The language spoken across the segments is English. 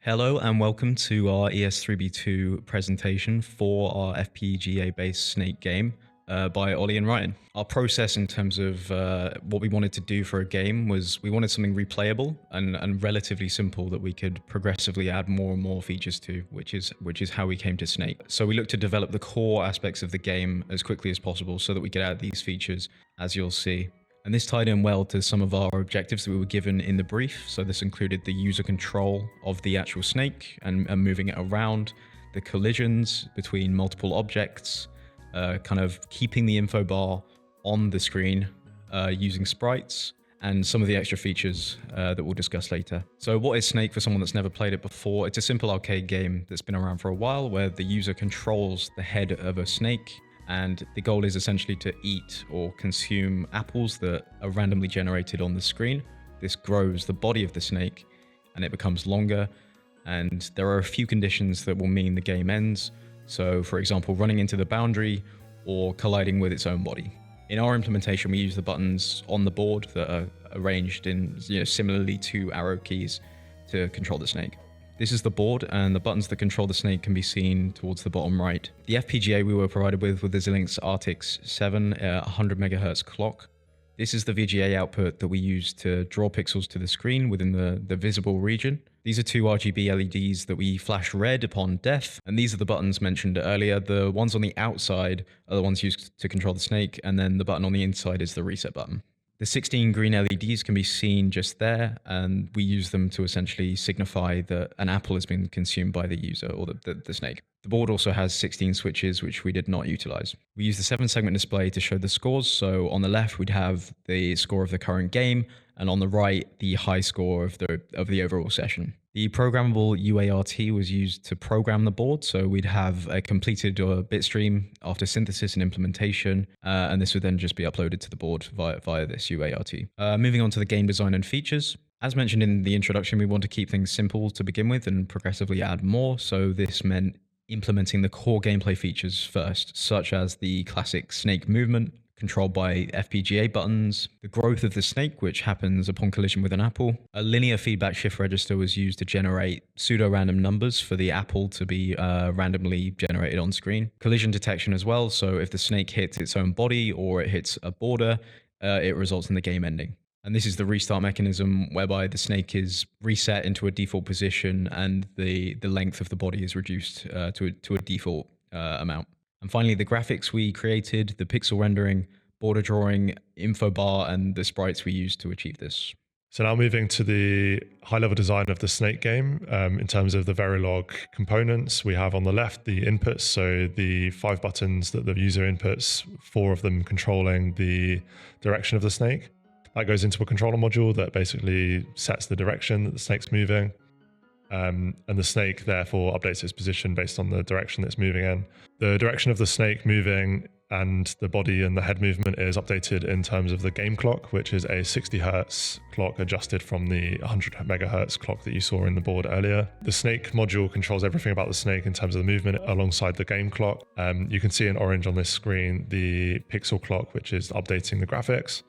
Hello and welcome to our ES3B2 presentation for our FPGA-based Snake game by Ollie and Ryan. Our process in terms of what we wanted to do for a game was we wanted something replayable and relatively simple that we could progressively add more and more features to, which is how we came to Snake. So we looked to develop the core aspects of the game as quickly as possible so that we could add these features, as you'll see. And this tied in well to some of our objectives that we were given in the brief. So this included the user control of the actual snake and moving it around, the collisions between multiple objects, kind of keeping the info bar on the screen using sprites, and some of the extra features that we'll discuss later. So what is Snake for someone that's never played it before? It's a simple arcade game that's been around for a while where the user controls the head of a snake, and the goal is essentially to eat or consume apples that are randomly generated on the screen. This grows the body of the snake and it becomes longer, and there are a few conditions that will mean the game ends. So for example, running into the boundary or colliding with its own body. In our implementation, we use the buttons on the board that are arranged in similarly to arrow keys to control the snake. This is the board, and the buttons that control the snake can be seen towards the bottom right. The FPGA we were provided with the Xlinix Artix 7 100 MHz clock. This is the VGA output that we use to draw pixels to the screen within the visible region. These are two RGB LEDs that we flash red upon death, and these are the buttons mentioned earlier. The ones on the outside are the ones used to control the snake, and then the button on the inside is the reset button. The 16 green LEDs can be seen just there, and we use them to essentially signify that an apple has been consumed by the user or the snake. The board also has 16 switches, which we did not utilize. We use the 7-segment display to show the scores. So on the left, we'd have the score of the current game, and on the right, the high score of the overall session. The programmable UART was used to program the board, so we'd have a completed bit stream after synthesis and implementation, and this would then just be uploaded to the board via this UART. Moving on to the game design and features. As mentioned in the introduction, we want to keep things simple to begin with and progressively add more, so this meant implementing the core gameplay features first, such as the classic snake movement, controlled by FPGA buttons, the growth of the snake, which happens upon collision with an apple. A linear feedback shift register was used to generate pseudo-random numbers for the apple to be randomly generated on screen. Collision detection as well, so if the snake hits its own body or it hits a border, it results in the game ending. And this is the restart mechanism whereby the snake is reset into a default position and the length of the body is reduced to a default amount. And finally, the graphics we created, the pixel rendering, border drawing, info bar, and the sprites we used to achieve this. So now moving to the high-level design of the Snake game, in terms of the Verilog components, we have on the left the inputs, so the 5 buttons that the user inputs, 4 of them controlling the direction of the snake. That goes into a controller module that basically sets the direction that the snake's moving. And the snake therefore updates its position based on the direction it's moving in. The direction of the snake moving and the body and the head movement is updated in terms of the game clock, which is a 60 Hz clock adjusted from the 100 MHz clock that you saw in the board earlier. The snake module controls everything about the snake in terms of the movement alongside the game clock. You can see in orange on this screen the pixel clock, which is updating the graphics.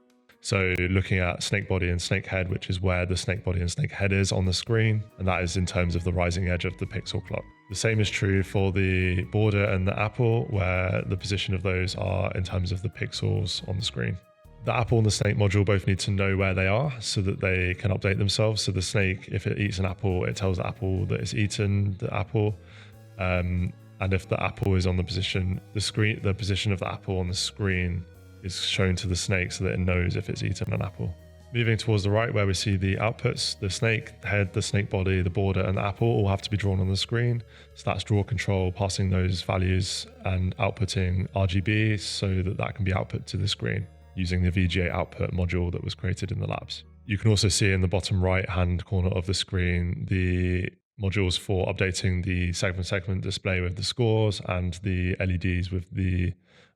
So looking at snake body and snake head, which is where the snake body and snake head is on the screen, and that is in terms of the rising edge of the pixel clock. The same is true for the border and the apple, where the position of those are in terms of the pixels on the screen. The apple and the snake module both need to know where they are so that they can update themselves. So the snake, if it eats an apple, it tells the apple that it's eaten the apple. And if the apple is on the position, the position of the apple on the screen is shown to the snake so that it knows if it's eaten an apple. Moving towards the right where we see the outputs, the snake head, the snake body, the border and the apple all have to be drawn on the screen. So that's draw control, passing those values and outputting RGB so that can be output to the screen using the VGA output module that was created in the labs. You can also see in the bottom right hand corner of the screen the modules for updating the segment display with the scores and the LEDs with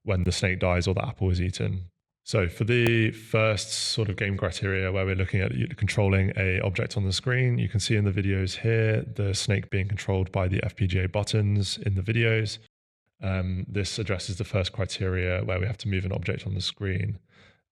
when the snake dies or the apple is eaten. So for the first sort of game criteria where we're looking at controlling a object on the screen, you can see in the videos here, the snake being controlled by the FPGA buttons in the videos. This addresses the first criteria where we have to move an object on the screen.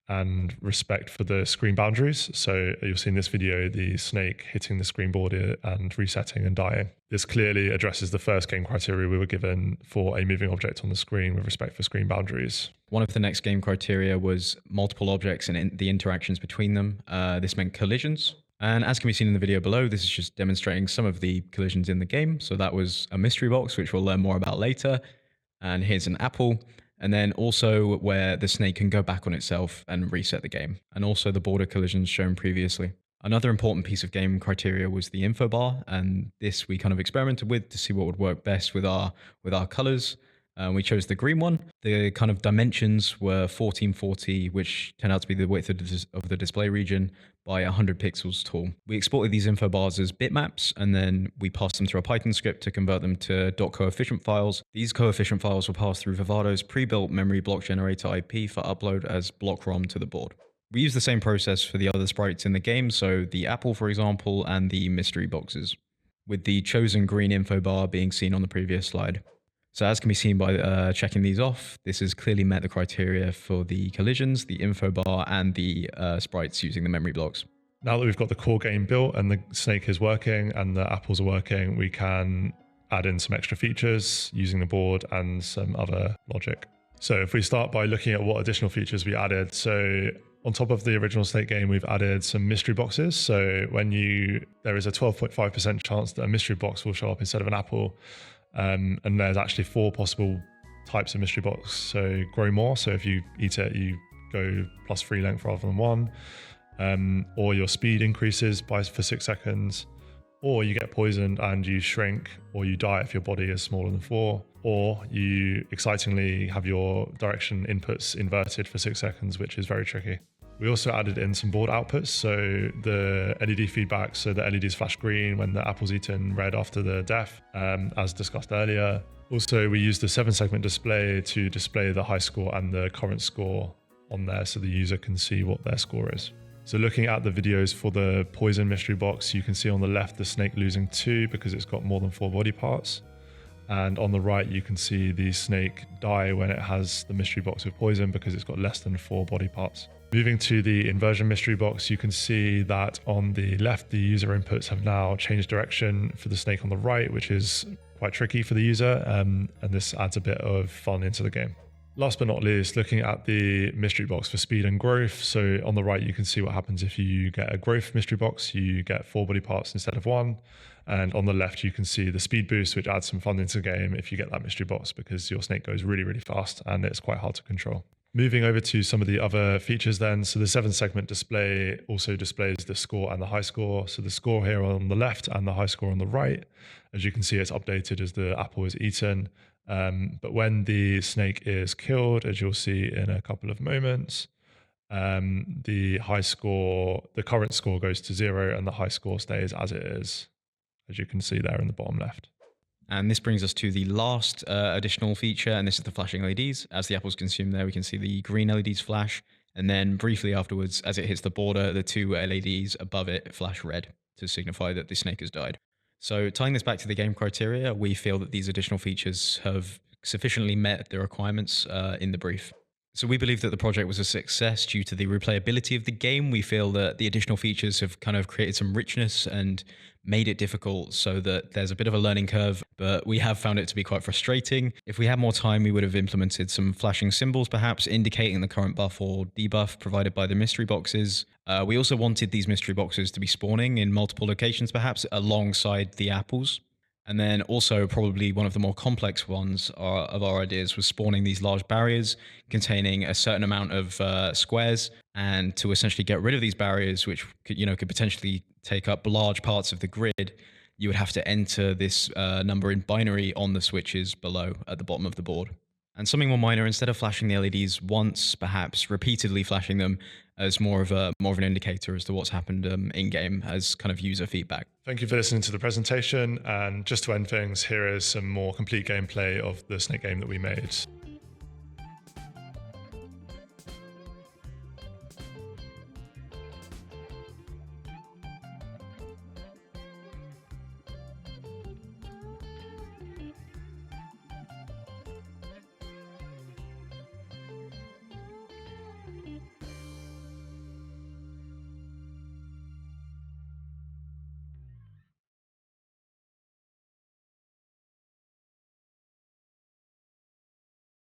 and respect for the screen boundaries. So you'll see in this video the snake hitting the screen border and resetting and dying. This clearly addresses the first game criteria we were given for a moving object on the screen with respect for screen boundaries. One of the next game criteria was multiple objects and the interactions between them. This meant collisions. And as can be seen in the video below, this is just demonstrating some of the collisions in the game. So that was a mystery box, which we'll learn more about later. And here's an apple. And then also where the snake can go back on itself and reset the game. And also the border collisions shown previously. Another important piece of game criteria was the info bar. And this we kind of experimented with to see what would work best with our colors. We chose the green one. The kind of dimensions were 1440, which turned out to be the width of the display region, by 100 pixels tall. We exported these info bars as bitmaps, and then we passed them through a Python script to convert them to .coefficient files. These coefficient files were passed through Vivado's pre-built memory block generator IP for upload as block ROM to the board. We use the same process for the other sprites in the game, so the apple, for example, and the mystery boxes, with the chosen green info bar being seen on the previous slide. So as can be seen by checking these off, this has clearly met the criteria for the collisions, the info bar, and the sprites using the memory blocks. Now that we've got the core game built and the snake is working and the apples are working, we can add in some extra features using the board and some other logic. So if we start by looking at what additional features we added. So on top of the original snake game, we've added some mystery boxes. So there is a 12.5% chance that a mystery box will show up instead of an apple. And there's actually 4 possible types of mystery box. So grow more. So if you eat it, you go +3 length rather than 1. Or your speed increases for 6 seconds. Or you get poisoned and you shrink, or you die if your body is smaller than 4. Or you excitingly have your direction inputs inverted for 6 seconds, which is very tricky. We also added in some board outputs, so the LED feedback, so the LEDs flash green when the apple's eaten, red after the death, as discussed earlier. Also, we used the 7-segment display to display the high score and the current score on there so the user can see what their score is. So looking at the videos for the poison mystery box, you can see on the left the snake losing 2 because it's got more than 4 body parts. And on the right, you can see the snake die when it has the mystery box with poison because it's got less than 4 body parts. Moving to the inversion mystery box, you can see that on the left, the user inputs have now changed direction for the snake on the right, which is quite tricky for the user, and this adds a bit of fun into the game. Last but not least, looking at the mystery box for speed and growth. So on the right, you can see what happens if you get a growth mystery box. You get 4 body parts instead of 1. And on the left, you can see the speed boost, which adds some fun into the game if you get that mystery box, because your snake goes really, really fast and it's quite hard to control. Moving over to some of the other features then. So the 7-segment display also displays the score and the high score. So the score here on the left and the high score on the right. As you can see, it's updated as the apple is eaten. But when the snake is killed, as you'll see in a couple of moments, the current score goes to 0 and the high score stays as it is, as you can see there in the bottom left. And this brings us to the last additional feature, and this is the flashing LEDs. As the apple's consumed there, we can see the green LEDs flash, and then briefly afterwards, as it hits the border, the 2 LEDs above it flash red to signify that the snake has died. So tying this back to the game criteria, we feel that these additional features have sufficiently met the requirements in the brief. So we believe that the project was a success due to the replayability of the game. We feel that the additional features have kind of created some richness and made it difficult so that there's a bit of a learning curve, but we have found it to be quite frustrating. If we had more time, we would have implemented some flashing symbols, perhaps indicating the current buff or debuff provided by the mystery boxes. We also wanted these mystery boxes to be spawning in multiple locations, perhaps alongside the apples. And then also probably one of the more complex ones of our ideas was spawning these large barriers containing a certain amount of squares, and to essentially get rid of these barriers, which could potentially take up large parts of the grid, you would have to enter this number in binary on the switches below at the bottom of the board. And something more minor, instead of flashing the LEDs once, perhaps repeatedly flashing them as more of an indicator as to what's happened in-game as kind of user feedback. Thank you for listening to the presentation. And just to end things, here is some more complete gameplay of the snake game that we made.